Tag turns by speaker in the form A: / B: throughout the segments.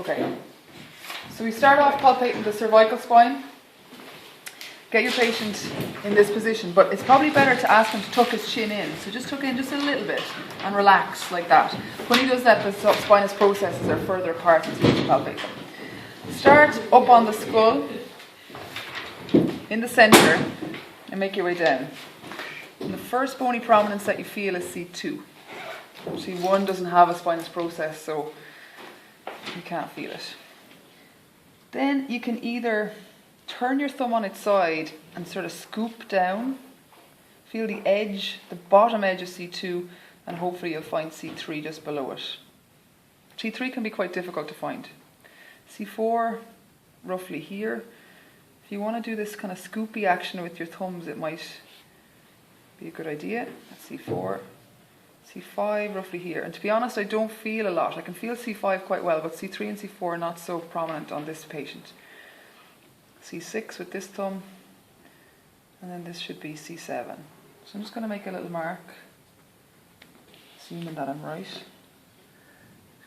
A: Okay, so we start off palpating the cervical spine. Get your patient in this position, but it's probably better to ask him to tuck his chin in. So just tuck in just a little bit and relax like that. When he does that, the spinous processes are further apart as you palpate them. Start up on the skull, in the center, and make your way down. And the first bony prominence that you feel is C2. C1 doesn't have a spinous process, so you can't feel it. Then you can either turn your thumb on its side and sort of scoop down. Feel the edge, the bottom edge of C2, and hopefully you'll find C3 just below it. C3 can be quite difficult to find. C4, roughly here. If you want to do this kind of scoopy action with your thumbs, it might be a good idea. That's C4. C5, roughly here. And to be honest, I don't feel a lot. I can feel C5 quite well, but C3 and C4 are not so prominent on this patient. C6 with this thumb, and then this should be C7. So I'm just going to make a little mark, assuming that I'm right,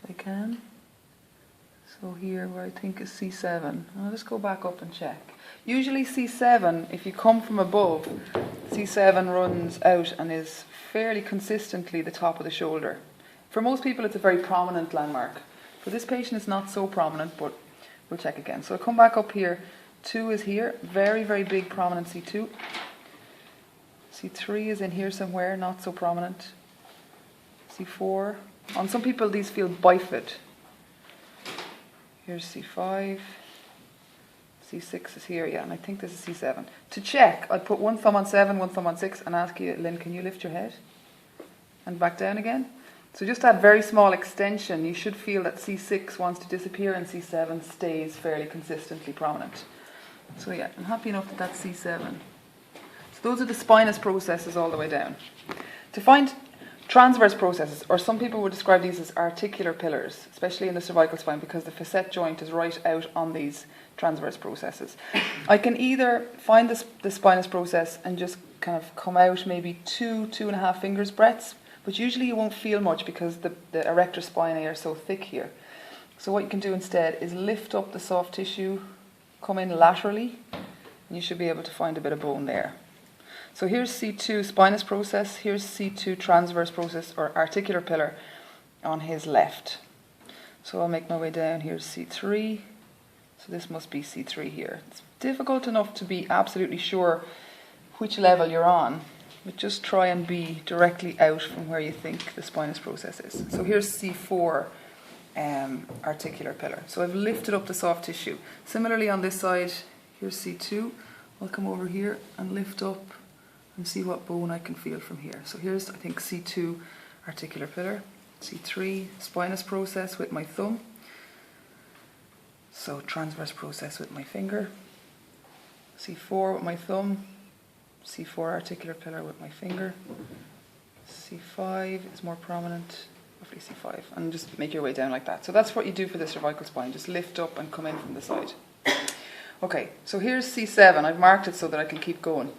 A: if I can. So here, where I think is C7, I'll just go back up and check. Usually C7, if you come from above, C7 runs out and is fairly consistently the top of the shoulder. For most people, it's a very prominent landmark. For this patient, it's not so prominent, but we'll check again. So I'll come back up here. 2 is here, very, very big prominent C2. C3 is in here somewhere, not so prominent. C4. On some people, these feel bifid. Here's C5. C6 is here, yeah, and I think this is C7. To check, I'd put one thumb on 7, one thumb on 6, and ask you, Lynn, can you lift your head? And back down again. So just that very small extension, you should feel that C6 wants to disappear and C7 stays fairly consistently prominent. So yeah, I'm happy enough that that's C7. So those are the spinous processes all the way down. To find transverse processes, or some people would describe these as articular pillars, especially in the cervical spine, because the facet joint is right out on these transverse processes. I can either find the spinous process and just kind of come out maybe 2.5 fingers breadths, but usually you won't feel much because the erector spinae are so thick here. So what you can do instead is lift up the soft tissue, come in laterally, and you should be able to find a bit of bone there. So here's C2 spinous process, here's C2 transverse process or articular pillar on his left. So I'll make my way down, here's C3, so this must be C3 here. It's difficult enough to be absolutely sure which level you're on, but just try and be directly out from where you think the spinous process is. So here's C4 articular pillar. So I've lifted up the soft tissue. Similarly on this side, here's C2. I'll come over here and lift up and see what bone I can feel from here. So here's, I think, C2 articular pillar, C3 spinous process with my thumb. So transverse process with my finger, C4 with my thumb, C4 articular pillar with my finger, C5 is more prominent, roughly C5, and just make your way down like that. So that's what you do for the cervical spine, just lift up and come in from the side. Okay, so here's C7, I've marked it so that I can keep going.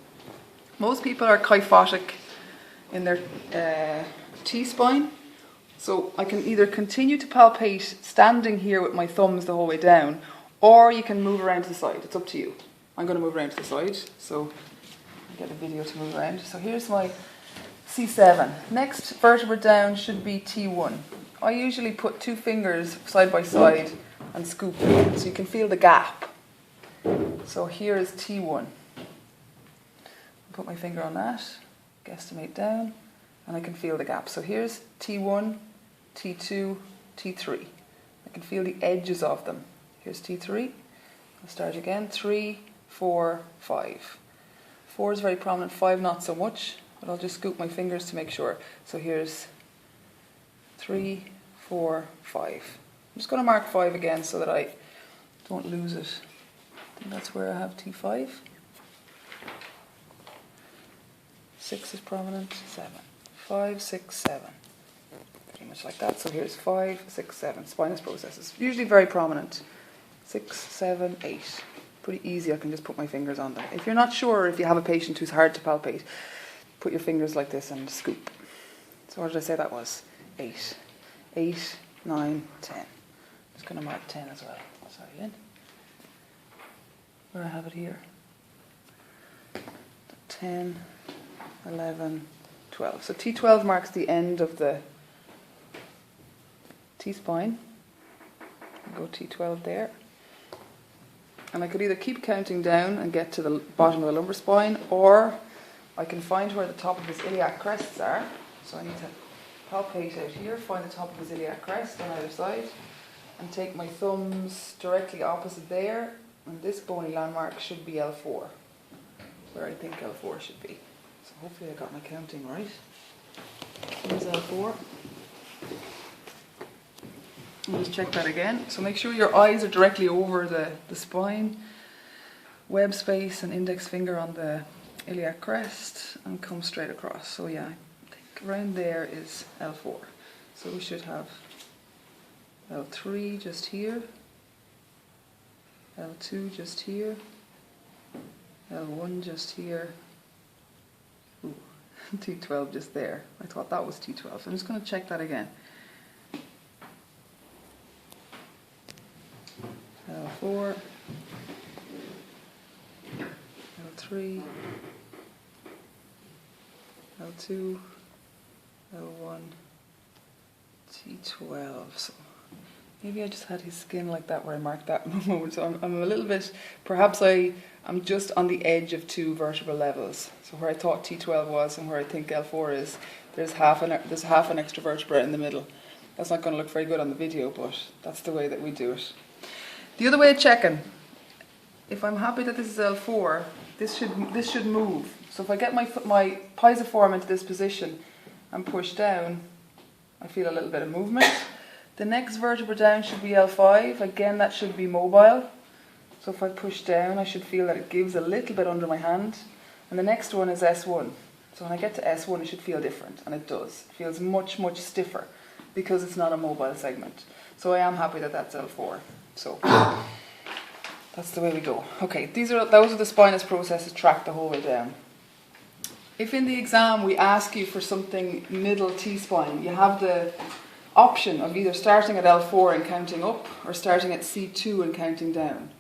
A: Most people are kyphotic in their T-spine, so I can either continue to palpate standing here with my thumbs the whole way down, or you can move around to the side, it's up to you. I'm going to move around to the side, so I'll get a video to move around. So here's my C7. Next vertebra down should be T1. I usually put 2 fingers side by side and scoop it, so you can feel the gap. So here is T1. Put my finger on that, guesstimate down, and I can feel the gap. So here's T1, T2, T3. I can feel the edges of them. Here's T3. I'll start again. 3, 4, 5. 4 is very prominent, 5 not so much, but I'll just scoop my fingers to make sure. So here's 3, 4, 5. I'm just going to mark 5 again so that I don't lose it. I think that's where I have T5. 6 is prominent, 7. 5, 6, 7. Pretty much like that. So here's 5, 6, 7. Spinous processes. Usually very prominent. 6, 7, 8. Pretty easy, I can just put my fingers on them. If you're not sure, if you have a patient who's hard to palpate, put your fingers like this and scoop. So what did I say that was? 8. 8, 9, 10. Just going to mark 10 as well. Sorry, Lynn. Where I have it here. 10, 11, 12. So T12 marks the end of the T-spine. Go T12 there. And I could either keep counting down and get to the bottom of the lumbar spine, or I can find where the top of his iliac crests are. So I need to palpate out here, find the top of his iliac crest on either side, and take my thumbs directly opposite there, and this bony landmark should be L4, where I think L4 should be. So hopefully I got my counting right. Here's L4. I'll just check that again. So make sure your eyes are directly over the spine, web space and index finger on the iliac crest, and come straight across. So yeah, I think around there is L4. So we should have L3 just here, L2 just here, L1 just here, ooh, T12 just there. I thought that was T12, so I'm just going to check that again. L4, L3, L2, L1, T12. So maybe I just had his skin like that where I marked that moment. So I'm a little bit, perhaps I'm just on the edge of two vertebral levels. So where I thought T12 was and where I think L4 is, there's half an extra vertebra in the middle. That's not going to look very good on the video, but that's the way that we do it. The other way of checking, if I'm happy that this is L4, this should move. So if I get my pisiform into this position and push down, I feel a little bit of movement. The next vertebra down should be L5. Again, that should be mobile. So if I push down, I should feel that it gives a little bit under my hand. And the next one is S1. So when I get to S1, it should feel different, and it does. It feels much, much stiffer because it's not a mobile segment. So I am happy that that's L4. So that's the way we go. Okay, those are the spinous processes tracked the whole way down. If in the exam we ask you for something middle T-spine, you have the option of either starting at L4 and counting up, or starting at C2 and counting down.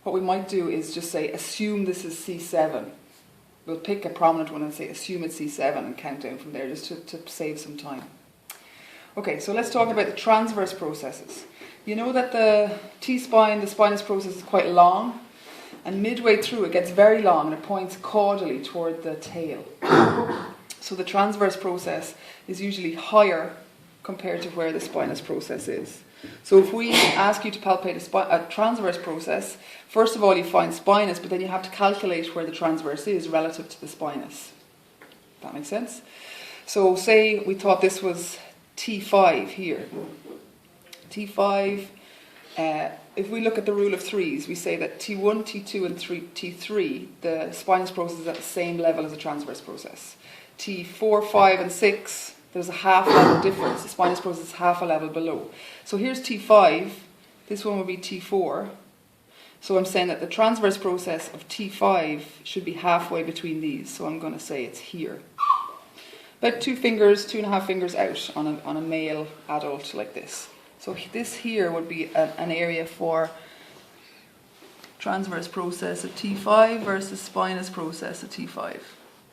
A: What we might do is just say, assume this is C7. We'll pick a prominent one and say, assume it's C7 and count down from there, just to save some time. Okay, so let's talk about the transverse processes. You know that the T-spine, the spinous process, is quite long, and midway through it gets very long and it points caudally toward the tail. So the transverse process is usually higher compared to where the spinous process is. So if we ask you to palpate a transverse process, first of all you find spinous, but then you have to calculate where the transverse is relative to the spinous. That makes sense? So say we thought this was T5 here. T5, if we look at the rule of threes, we say that T1, T2 and T3, the spinous process is at the same level as the transverse process. T4, 5 and 6, there's a half level difference. The spinous process is half a level below. So here's T5, this one will be T4. So I'm saying that the transverse process of T5 should be halfway between these. So I'm going to say it's here. About 2.5 fingers out on a male adult like this. So this here would be an area for transverse process at T5 versus spinous process at T5.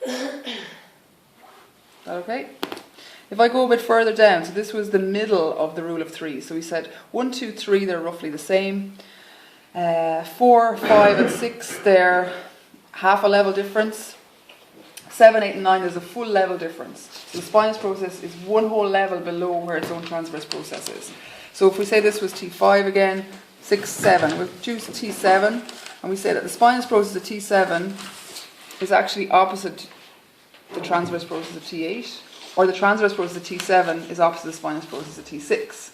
A: Is that okay? If I go a bit further down, so this was the middle of the rule of three. So we said 1, 2, 3, they're roughly the same. 4, 5 and 6, they're half a level difference. 7, 8 and 9, there's a full level difference. So the spinous process is one whole level below where its own transverse process is. So if we say this was T5 again, 6, 7, we'll choose T7, and we say that the spinous process of T7 is actually opposite the transverse process of T8, or the transverse process of T7 is opposite the spinous process of T6. Does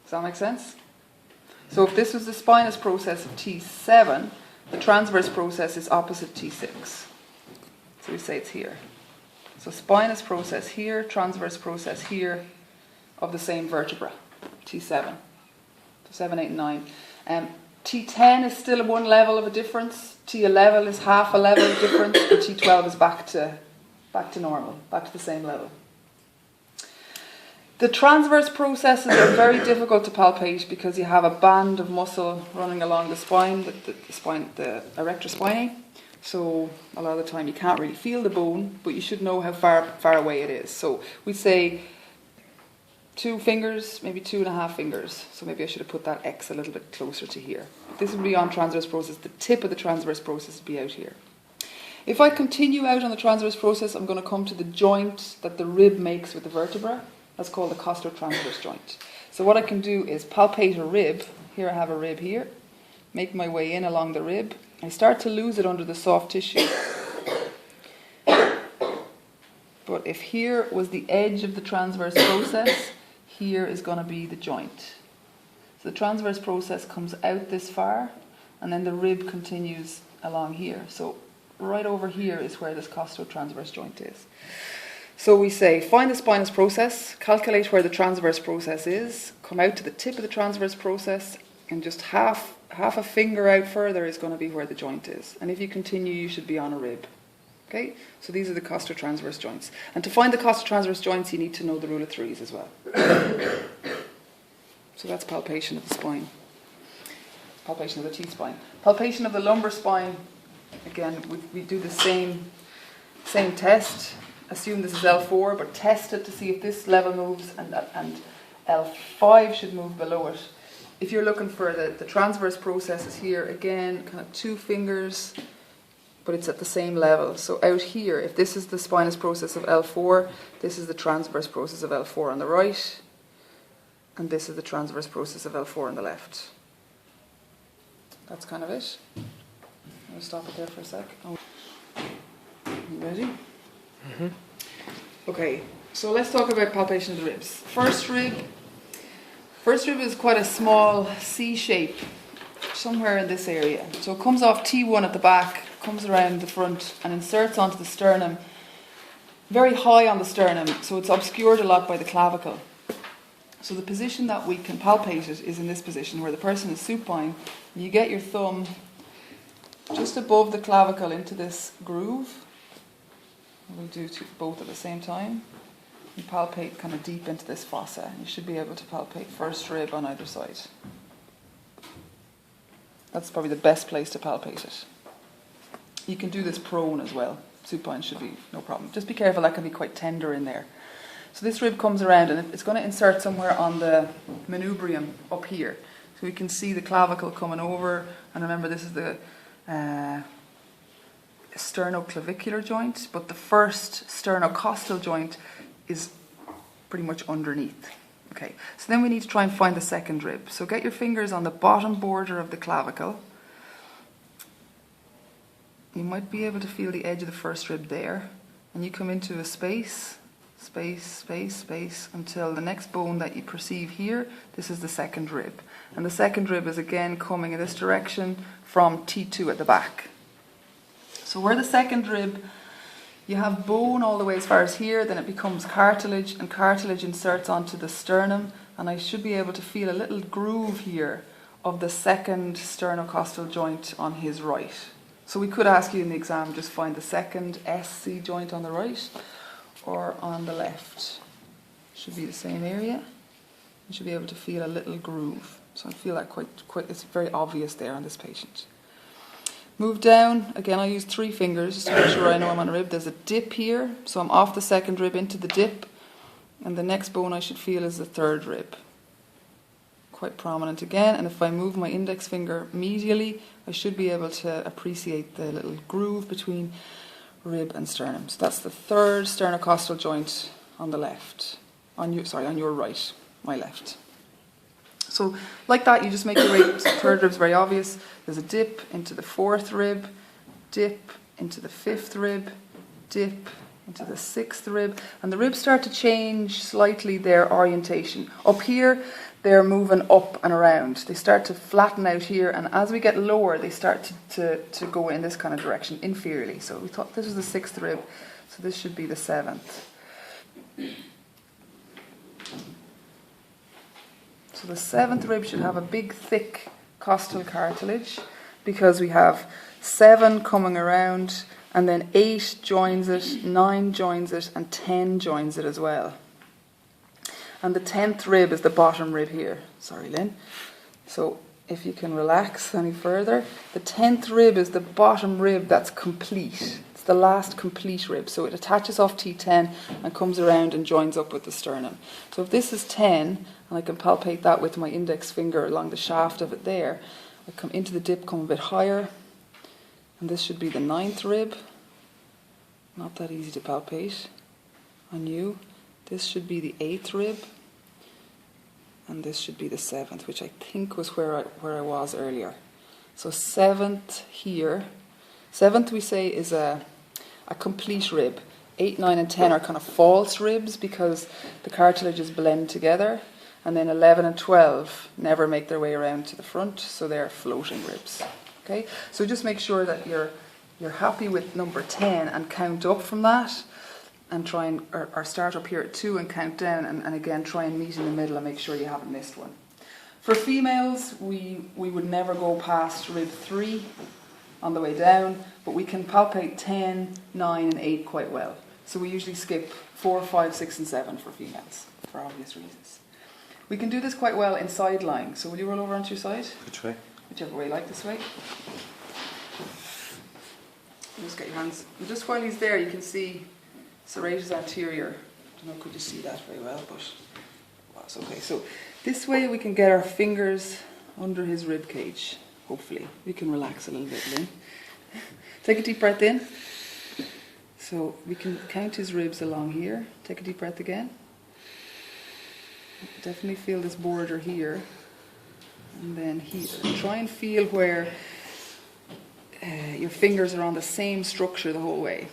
A: that make sense? So if this was the spinous process of T7, the transverse process is opposite T6. So we say it's here. So spinous process here, transverse process here of the same vertebra, T7. So 7, 8 and 9. T10 is still one level of a difference, T11 is half a level of difference, and T12 is back to normal, back to the same level. The transverse processes are very difficult to palpate because you have a band of muscle running along the spine, the erector spinae. So a lot of the time you can't really feel the bone, but you should know how far away it is. So we say 2 fingers, maybe 2.5 fingers. So maybe I should have put that X a little bit closer to here. This would be on transverse process. The tip of the transverse process would be out here. If I continue out on the transverse process, I'm going to come to the joint that the rib makes with the vertebra. That's called the costotransverse joint. So what I can do is palpate a rib. Here I have a rib here. Make my way in along the rib. I start to lose it under the soft tissue. But if here was the edge of the transverse process, here is going to be the joint. So the transverse process comes out this far, and then the rib continues along here. So right over here is where this costotransverse joint is. So we say, find the spinous process, calculate where the transverse process is, come out to the tip of the transverse process, and just half a finger out further is going to be where the joint is. And if you continue, you should be on a rib. Okay? So these are the costotransverse joints. And to find the costotransverse joints, you need to know the rule of threes as well. So that's palpation of the spine. Palpation of the T-spine. Palpation of the lumbar spine, again, we do the same test. Assume this is L4, but test it to see if this level moves and L5 should move below it. If you're looking for the transverse processes here, again, kind of 2 fingers, but it's at the same level. So out here, if this is the spinous process of L4, this is the transverse process of L4 on the right, and this is the transverse process of L4 on the left. That's kind of it. I'm going to stop it there for a sec. You ready? Mm-hmm. Okay, so let's talk about palpation of the ribs. First rib is quite a small C shape, somewhere in this area. So it comes off T1 at the back, comes around the front and inserts onto the sternum, very high on the sternum, so it's obscured a lot by the clavicle. So the position that we can palpate it is in this position where the person is supine. You get your thumb just above the clavicle into this groove. We'll do both at the same time. You palpate kind of deep into this fossa. You should be able to palpate first rib on either side. That's probably the best place to palpate it. You can do this prone as well. Supine should be no problem. Just be careful, that can be quite tender in there. So this rib comes around and it's going to insert somewhere on the manubrium up here. So we can see the clavicle coming over, and remember this is the sternoclavicular joint, but the first sternocostal joint is pretty much underneath. Okay, so then we need to try and find the second rib. So get your fingers on the bottom border of the clavicle. You might be able to feel the edge of the first rib there, and you come into a space, until the next bone that you perceive here, this is the second rib. And the second rib is again coming in this direction from T2 at the back. So where the second rib, you have bone all the way as far as here, then it becomes cartilage, and cartilage inserts onto the sternum, and I should be able to feel a little groove here of the second sternocostal joint on his right. So we could ask you in the exam, just find the second SC joint on the right or on the left. Should be the same area. You should be able to feel a little groove. So I feel that quite it's very obvious there on this patient. Move down, again I use 3 fingers just to make sure I know I'm on a rib. There's a dip here, so I'm off the second rib into the dip, and the next bone I should feel is the third rib. Quite prominent again, and if I move my index finger medially, I should be able to appreciate the little groove between rib and sternum. So that's the third sternocostal joint on the left, on your right, my left. So like that, you just make your way, third rib's very obvious. There's a dip into the fourth rib, dip into the fifth rib, dip into the sixth rib, and the ribs start to change slightly their orientation. Up here, they're moving up and around. They start to flatten out here, and as we get lower, they start to go in this kind of direction, inferiorly. So we thought this was the sixth rib, so this should be the seventh. So the seventh rib should have a big, thick costal cartilage, because we have 7 coming around, and then 8 joins it, 9 joins it, and 10 joins it as well. And the 10th rib is the bottom rib here. Sorry, Lynn. So if you can relax any further, the 10th rib is the bottom rib that's complete. It's the last complete rib. So it attaches off T10 and comes around and joins up with the sternum. So if this is 10, and I can palpate that with my index finger along the shaft of it there, I come into the dip, come a bit higher, and this should be the 9th rib. Not that easy to palpate on you. This should be the 8th rib, and this should be the 7th, which I think was where I was earlier. So 7th here. 7th we say is a complete rib. 8, 9 and 10 are kind of false ribs because the cartilages blend together, and then 11 and 12 never make their way around to the front, so they're floating ribs. Okay, so just make sure that you're happy with number 10 and count up from that, and try and or start up here at 2 and count down, and again try and meet in the middle and make sure you haven't missed one. For females, we would never go past rib 3 on the way down, but we can palpate 10, 9 and 8 quite well. So we usually skip 4, 5, 6 and 7 for females, for obvious reasons. We can do this quite well in side lying. So will you roll over onto your side?
B: Which way?
A: Whichever way you like, this way. Just get your hands, and just while he's there you can see serratus anterior. I don't know, could you see that very well, but that's okay. So this way we can get our fingers under his rib cage, hopefully. We can relax a little bit, Lynn. Take a deep breath in. So we can count his ribs along here. Take a deep breath again. Definitely feel this border here. And then here. Try and feel where your fingers are on the same structure the whole way.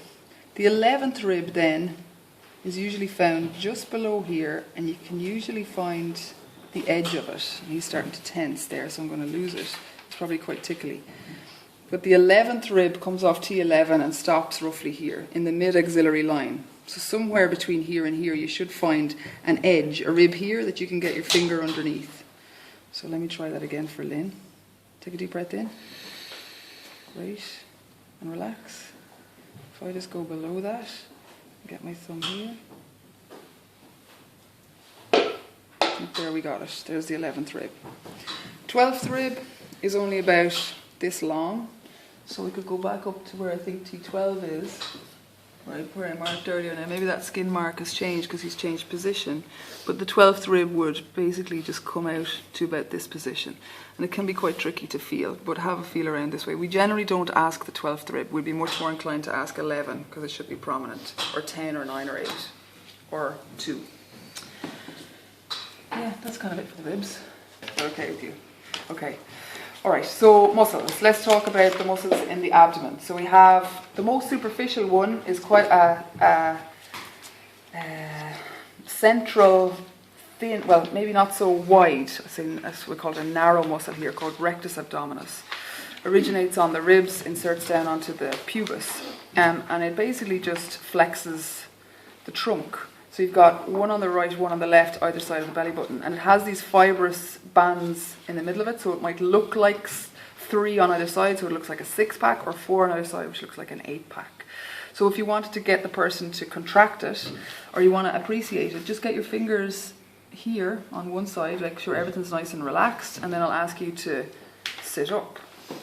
A: The 11th rib then is usually found just below here, and you can usually find the edge of it. And he's starting to tense there, so I'm going to lose it. It's probably quite tickly. But the 11th rib comes off T11 and stops roughly here in the mid-axillary line. So somewhere between here and here you should find an edge, a rib here that you can get your finger underneath. So let me try that again for Lynn. Take a deep breath in. Great. And relax. If I just go below that, get my thumb here. And there we got it. There's the 11th rib. 12th rib is only about this long. So we could go back up to where I think T12 is. Right, where I marked earlier. Now maybe that skin mark has changed because he's changed position, but the 12th rib would basically just come out to about this position, and it can be quite tricky to feel, but have a feel around this way. We generally don't ask the 12th rib. We'd be much more inclined to ask 11 because it should be prominent, or 10 or 9 or 8 or 2. Yeah, that's kind of it for the ribs. Okay with you? Okay. Alright, so muscles. Let's talk about the muscles in the abdomen. So we have the most superficial one is quite a central, thin, well, maybe not so wide, as we call it, a narrow muscle here called rectus abdominis. Originates on the ribs, inserts down onto the pubis, and it basically just flexes the trunk. So you've got one on the right, one on the left, either side of the belly button. And it has these fibrous bands in the middle of it. So it might look like 3 on either side, so it looks like a 6-pack, or 4 on either side, which looks like an 8-pack. So if you wanted to get the person to contract it, or you want to appreciate it, just get your fingers here on one side, make sure everything's nice and relaxed, and then I'll ask you to sit up.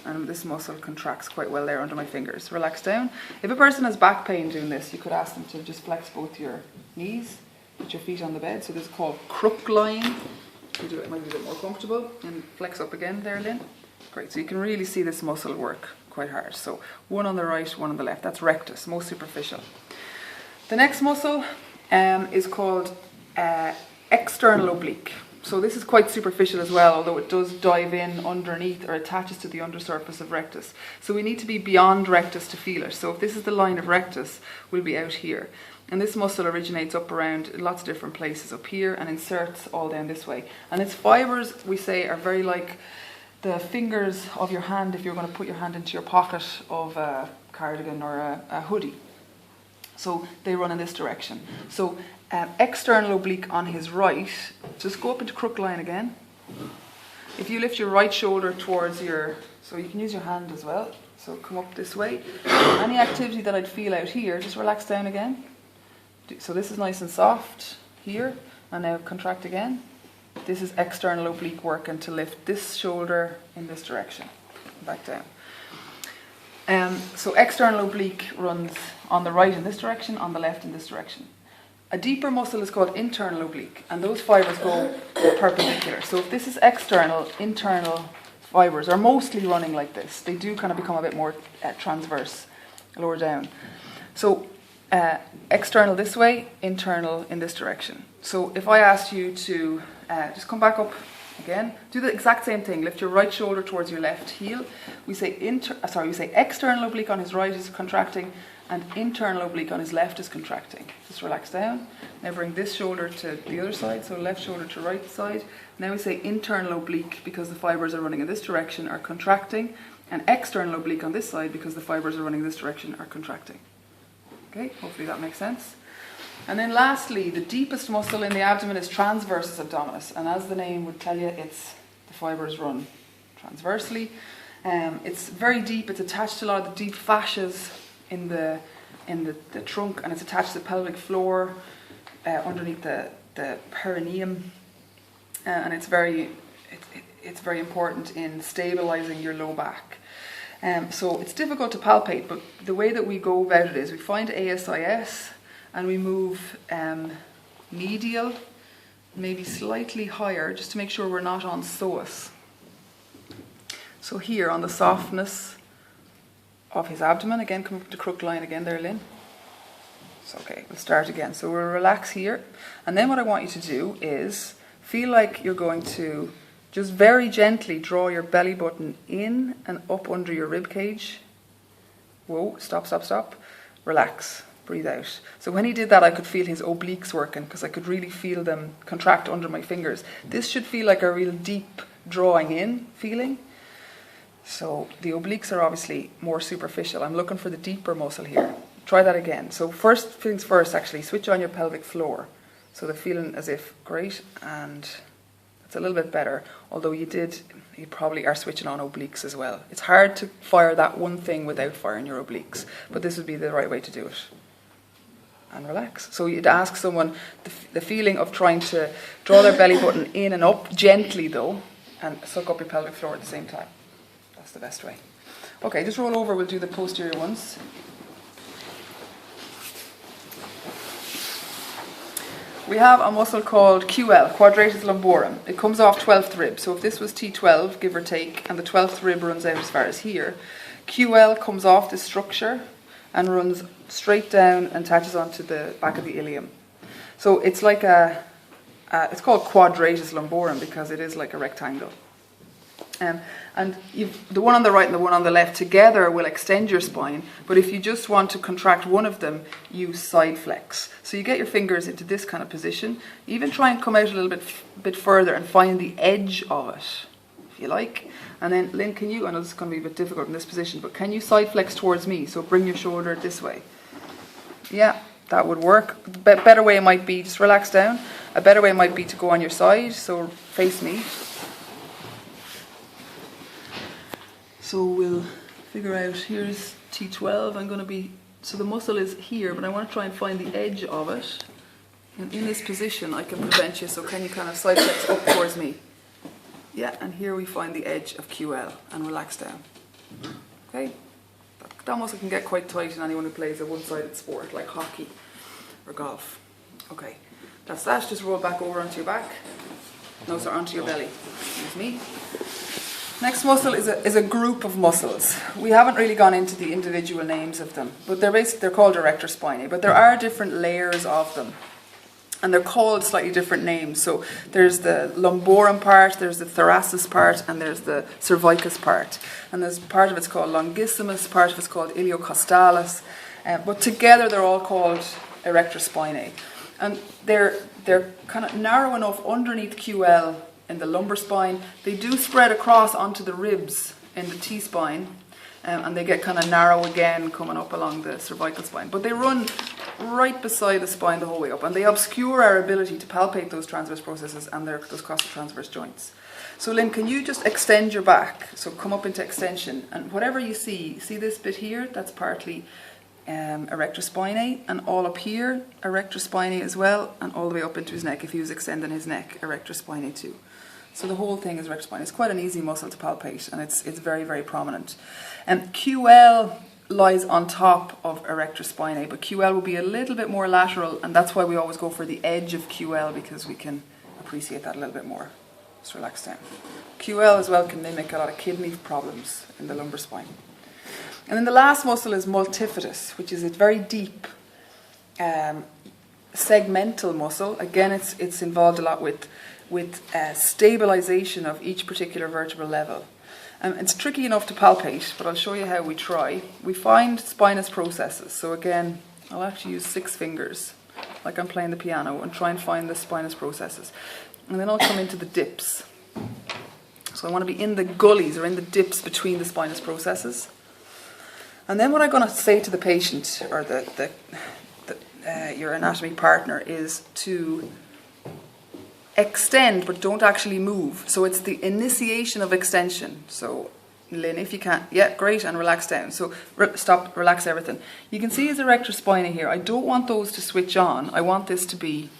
A: And this muscle contracts quite well there under my fingers. Relax down. If a person has back pain doing this, you could ask them to just flex both your knees, put your feet on the bed. So this is called crook lying. You do it, might be a bit more comfortable. And flex up again there, Lynn. Great. So you can really see this muscle work quite hard. So one on the right, one on the left. That's rectus, most superficial. The next muscle is called external oblique. So this is quite superficial as well, although it does dive in underneath or attaches to the undersurface of rectus. So we need to be beyond rectus to feel it. So if this is the line of rectus, we'll be out here. And this muscle originates up around lots of different places up here and inserts all down this way. And its fibres, we say, are very like the fingers of your hand if you're going to put your hand into your pocket of a cardigan or a hoodie. So they run in this direction. So external oblique on his right, just go up into crook line again. If you lift your right shoulder towards your, so you can use your hand as well, so come up this way. Any activity that I'd feel out here, just relax down again. So this is nice and soft here, And now contract again. This is external oblique working to lift this shoulder in this direction. Back down. So external oblique runs on the right in this direction, on the left in this direction. A deeper muscle is called internal oblique, and those fibers go perpendicular. So if this is external, internal fibers are mostly running like this. They do kind of become a bit more transverse, lower down. So external this way, internal in this direction. So if I asked you to just come back up again, do the exact same thing. Lift your right shoulder towards your left heel. We say external oblique on his right is contracting, and internal oblique on his left is contracting. Just relax down. Now bring this shoulder to the other side, so left shoulder to right side. Now we say internal oblique because the fibers are running in this direction are contracting, and external oblique on this side because the fibers are running in this direction are contracting. Okay, hopefully that makes sense. And then lastly, the deepest muscle in the abdomen is transversus abdominis, and as the name would tell you, it's the fibers run transversely. It's very deep. It's attached to a lot of the deep fascias in the trunk, and it's attached to the pelvic floor underneath the perineum, and it's very important in stabilizing your low back. So it's difficult to palpate, but the way that we go about it is we find ASIS and we move medial, maybe slightly higher, just to make sure we're not on psoas. So here on the softness of his abdomen, again, come up to crook line again there, Lynn. So okay, we'll start again. So we'll relax here, and then what I want you to do is feel like you're going to just very gently draw your belly button in and up under your rib cage. Whoa, stop, stop, stop. Relax, breathe out. So when he did that, I could feel his obliques working because I could really feel them contract under my fingers. This should feel like a real deep drawing in feeling. So the obliques are obviously more superficial. I'm looking for the deeper muscle here. Try that again. So first things first, actually, switch on your pelvic floor. So they're feeling as if, great, and it's a little bit better. Although you probably are switching on obliques as well. It's hard to fire that one thing without firing your obliques, but this would be the right way to do it. And relax. So you'd ask someone the feeling of trying to draw their belly button in and up, gently though, and suck up your pelvic floor at the same time. That's the best way. Okay, just roll over, we'll do the posterior ones. We have a muscle called QL, Quadratus Lumborum. It comes off 12th rib. So if this was T12, give or take, and the 12th rib runs out as far as here, QL comes off this structure and runs straight down and attaches onto the back of the ilium. So it's like it's called Quadratus Lumborum because it is like a rectangle. And the one on the right and the one on the left together will extend your spine, but if you just want to contract one of them, you side flex. So you get your fingers into this kind of position, even try and come out a little bit further and find the edge of it, if you like. And then, Lynn, I know this is going to be a bit difficult in this position, but can you side flex towards me? So bring your shoulder this way. Yeah, that would work. The better way might be, just relax down. A better way might be to go on your side, so face me. So we'll figure out, here's T12, so the muscle is here, but I want to try and find the edge of it. And in this position, I can prevent you, so can you kind of side flex up towards me? Yeah, and here we find the edge of QL, and relax down. Okay? That muscle can get quite tight in anyone who plays a one-sided sport, like hockey or golf. Okay, that's that. Just roll back over onto your back. No, sorry, onto your belly. Excuse me. Next muscle is a group of muscles. We haven't really gone into the individual names of them, but they're called erector spinae, but there are different layers of them, and they're called slightly different names. So there's the lumborum part, there's the thoracis part, and there's the cervicus part. And there's part of it's called longissimus, part of it's called iliocostalis, but together they're all called erector spinae. And they're kind of narrow enough underneath QL in the lumbar spine. They do spread across onto the ribs in the T-spine, and they get kind of narrow again coming up along the cervical spine. But they run right beside the spine the whole way up, and they obscure our ability to palpate those transverse processes and those costotransverse joints. So Lynn, can you just extend your back? So come up into extension, and whatever you see this bit here, that's partly erector spinae, and all up here, erector spinae as well, and all the way up into his neck. If he was extending his neck, erector spinae too. So the whole thing is erector spinae. It's quite an easy muscle to palpate, and it's very, very prominent. QL lies on top of erector spinae, but QL will be a little bit more lateral, and that's why we always go for the edge of QL, because we can appreciate that a little bit more. Just relax down. QL as well can mimic a lot of kidney problems in the lumbar spine. And then the last muscle is multifidus, which is a very deep segmental muscle. Again, it's involved a lot with stabilization of each particular vertebral level. It's tricky enough to palpate, but I'll show you how we try. We find spinous processes. So again, I'll actually use 6 fingers, like I'm playing the piano, and try and find the spinous processes. And then I'll come into the dips. So I want to be in the gullies or in the dips between the spinous processes. And then what I'm going to say to the patient, or your anatomy partner, is to extend but don't actually move. So it's the initiation of extension. So Lynn, if you can, yeah, great, and relax down. So stop, relax everything. You can see his erector spinae here. I don't want those to switch on. I want this to be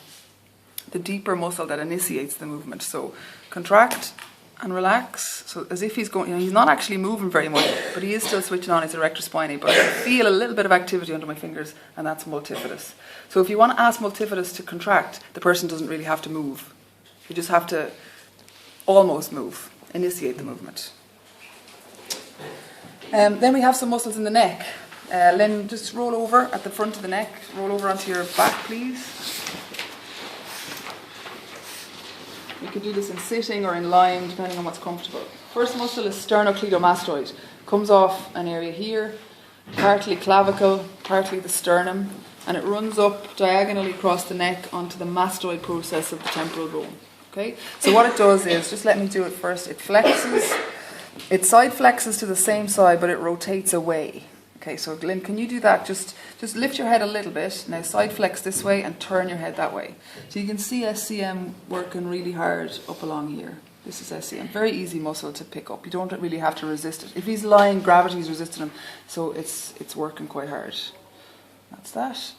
A: the deeper muscle that initiates the movement. So contract and relax. So as if he's going, he's not actually moving very much, but he is still switching on his erector spinae. But I can feel a little bit of activity under my fingers, and that's multifidus. So if you want to ask multifidus to contract, the person doesn't really have to move. You just have to almost move, initiate the movement. Then we have some muscles in the neck. Lynn, just roll over at the front of the neck. Roll over onto your back, please. You can do this in sitting or in lying, depending on what's comfortable. First muscle is sternocleidomastoid. Comes off an area here, partly clavicle, partly the sternum, and it runs up diagonally across the neck onto the mastoid process of the temporal bone. Okay? So what it does is, just let me do it first, it flexes, it side flexes to the same side, but it rotates away. Okay, so Lynn, can you do that? Just lift your head a little bit. Now side flex this way and turn your head that way. So you can see SCM working really hard up along here. This is SCM. Very easy muscle to pick up. You don't really have to resist it. If he's lying, gravity's resisting him, so it's working quite hard. That's that.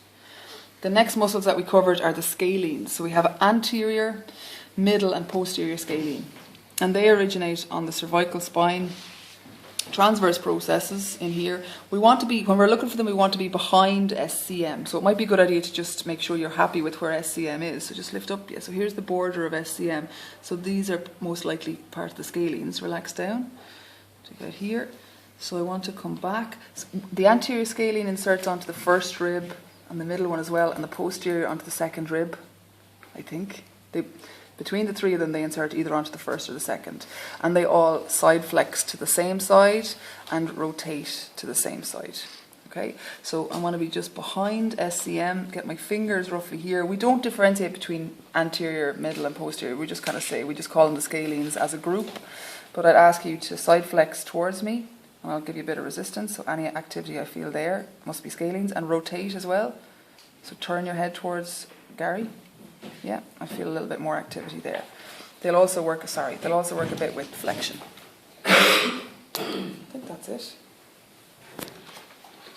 A: The next muscles that we covered are the scalenes. So we have anterior, middle and posterior scalene. And they originate on the cervical spine. Transverse processes in here. We want to be, when we're looking for them, we want to be behind SCM. So it might be a good idea to just make sure you're happy with where SCM is. So just lift up. Yeah, so here's the border of SCM. So these are most likely part of the scalenes. Relax down. Take out here. So I want to come back. So the anterior scalene inserts onto the first rib, and the middle one as well, and the posterior onto the second rib, I think. Between the three of them, they insert either onto the first or the second. And they all side flex to the same side and rotate to the same side. Okay, so I want to be just behind SCM, get my fingers roughly here. We don't differentiate between anterior, middle and posterior. We just kind of say, we just call them the scalenes as a group. But I'd ask you to side flex towards me, and I'll give you a bit of resistance. So any activity I feel there must be scalenes, and rotate as well. So turn your head towards Gary. Yeah, I feel a little bit more activity there. They'll also work a bit with flexion. I think that's it.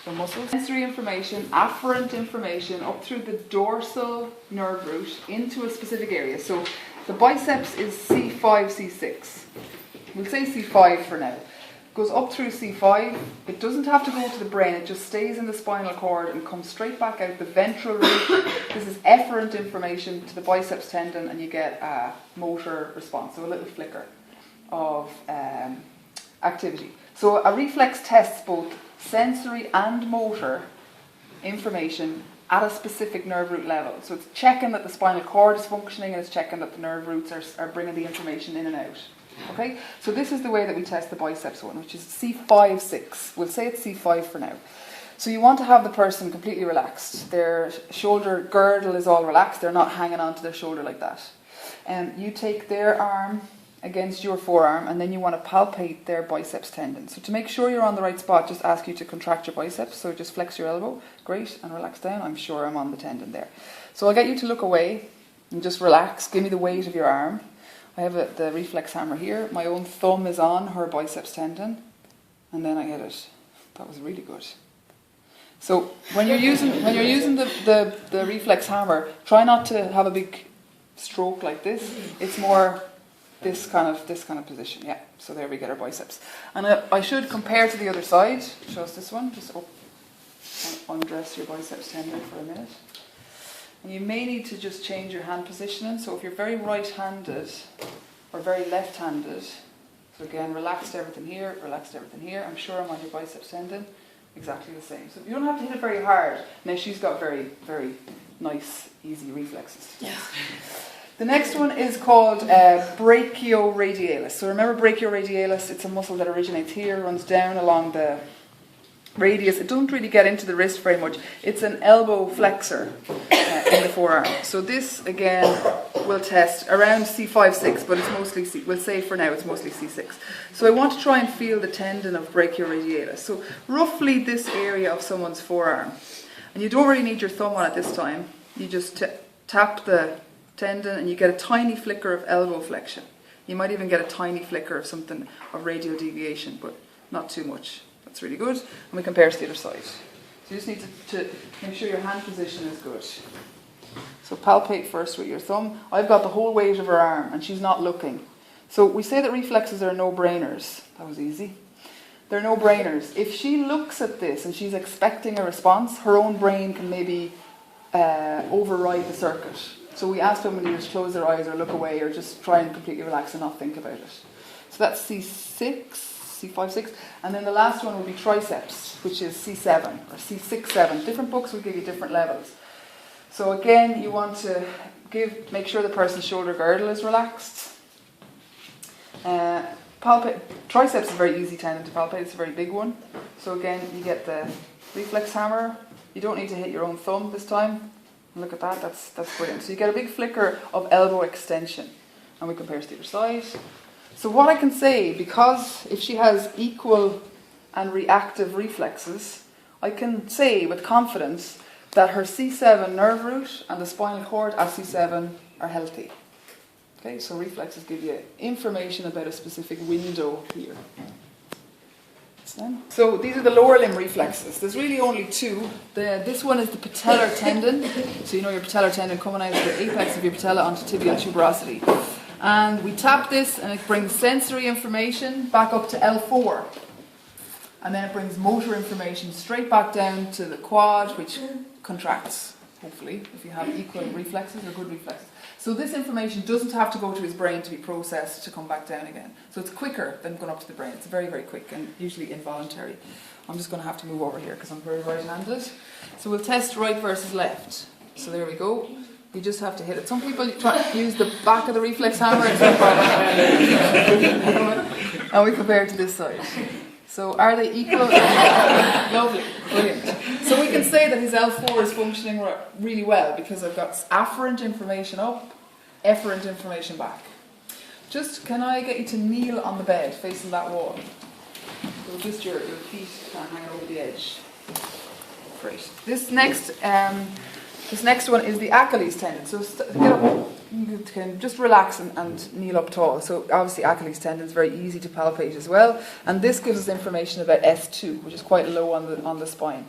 A: So muscles. Sensory information, afferent information up through the dorsal nerve root into a specific area. So the biceps is C5, C6. We'll say C5 for now. Goes up through C5. It doesn't have to go to the brain, it just stays in the spinal cord and comes straight back out the ventral root. This is efferent information to the biceps tendon, and you get a motor response, so a little flicker of activity. So a reflex tests both sensory and motor information at a specific nerve root level. So it's checking that the spinal cord is functioning, and it's checking that the nerve roots are bringing the information in and out. Okay, so this is the way that we test the biceps one, which is C5, 6. We'll say it's C5 for now. So you want to have the person completely relaxed. Their shoulder girdle is all relaxed. They're not hanging onto their shoulder like that. And you take their arm against your forearm, and then you want to palpate their biceps tendon. So to make sure you're on the right spot, just ask you to contract your biceps. So just flex your elbow. Great, and relax down. I'm sure I'm on the tendon there. So I'll get you to look away and just relax. Give me the weight of your arm. I have the reflex hammer here. My own thumb is on her biceps tendon. And then I hit it. That was really good. So when you're using the reflex hammer, try not to have a big stroke like this. It's more this kind of position. Yeah. So there we get our biceps. And I should compare to the other side. Show us this one. Just undress your biceps tendon for a minute. And you may need to just change your hand positioning. So if you're very right-handed or very left-handed, so again, relaxed everything here, relaxed everything here. I'm sure I'm on your biceps tendon. Exactly the same. So you don't have to hit it very hard. Now she's got very, very nice, easy reflexes. Yes. The next one is called brachioradialis. So remember brachioradialis, it's a muscle that originates here, runs down along the radius. It doesn't really get into the wrist very much. It's an elbow flexor in the forearm. So this, again, we'll test around C5, 6, but it's mostly, we'll say for now it's mostly C6. So I want to try and feel the tendon of brachioradialis. So roughly this area of someone's forearm. And you don't really need your thumb on it this time. You just tap the tendon and you get a tiny flicker of elbow flexion. You might even get a tiny flicker of something of radial deviation, but not too much. That's really good. And we compare to the other side. So you just need to make sure your hand position is good. So palpate first with your thumb. I've got the whole weight of her arm and she's not looking. So we say that reflexes are no-brainers. That was easy. They're no-brainers. If she looks at this and she's expecting a response, her own brain can maybe override the circuit. So we ask women to just close their eyes or look away or just try and completely relax and not think about it. So that's C6, C5, 6. And then the last one will be triceps, which is C7 or C6, 7. Different books will give you different levels. So again, you want to make sure the person's shoulder girdle is relaxed. Triceps is a very easy tendon to palpate. It's a very big one. So again, you get the reflex hammer. You don't need to hit your own thumb this time. Look at that, that's brilliant. So you get a big flicker of elbow extension. And we compare to the other side. So what I can say, because if she has equal and reactive reflexes, I can say with confidence that her C7 nerve root and the spinal cord at C7 are healthy. Okay, so reflexes give you information about a specific window here. So these are the lower limb reflexes. There's really only two. This one is the patellar tendon. So you know your patellar tendon coming out of the apex of your patella onto tibial tuberosity. And we tap this and it brings sensory information back up to L4. And then it brings motor information straight back down to the quad, which contracts, hopefully, if you have equal reflexes or good reflexes. So this information doesn't have to go to his brain to be processed to come back down again. So it's quicker than going up to the brain. It's very, very quick and usually involuntary. I'm just going to have to move over here because I'm very right-handed. So we'll test right versus left. So there we go. We just have to hit it. Some people try to use the back of the reflex hammer and we compare it to this side. So are they equal? Lovely, brilliant. So we can say that his L4 is functioning really well because I've got afferent information up, efferent information back. Just, can I get you to kneel on the bed facing that wall? So just your feet kind of hanging over the edge. Great. This next one is the Achilles tendon. So get up. You can just relax and kneel up tall. So obviously Achilles tendon is very easy to palpate as well. And this gives us information about S2, which is quite low on the spine.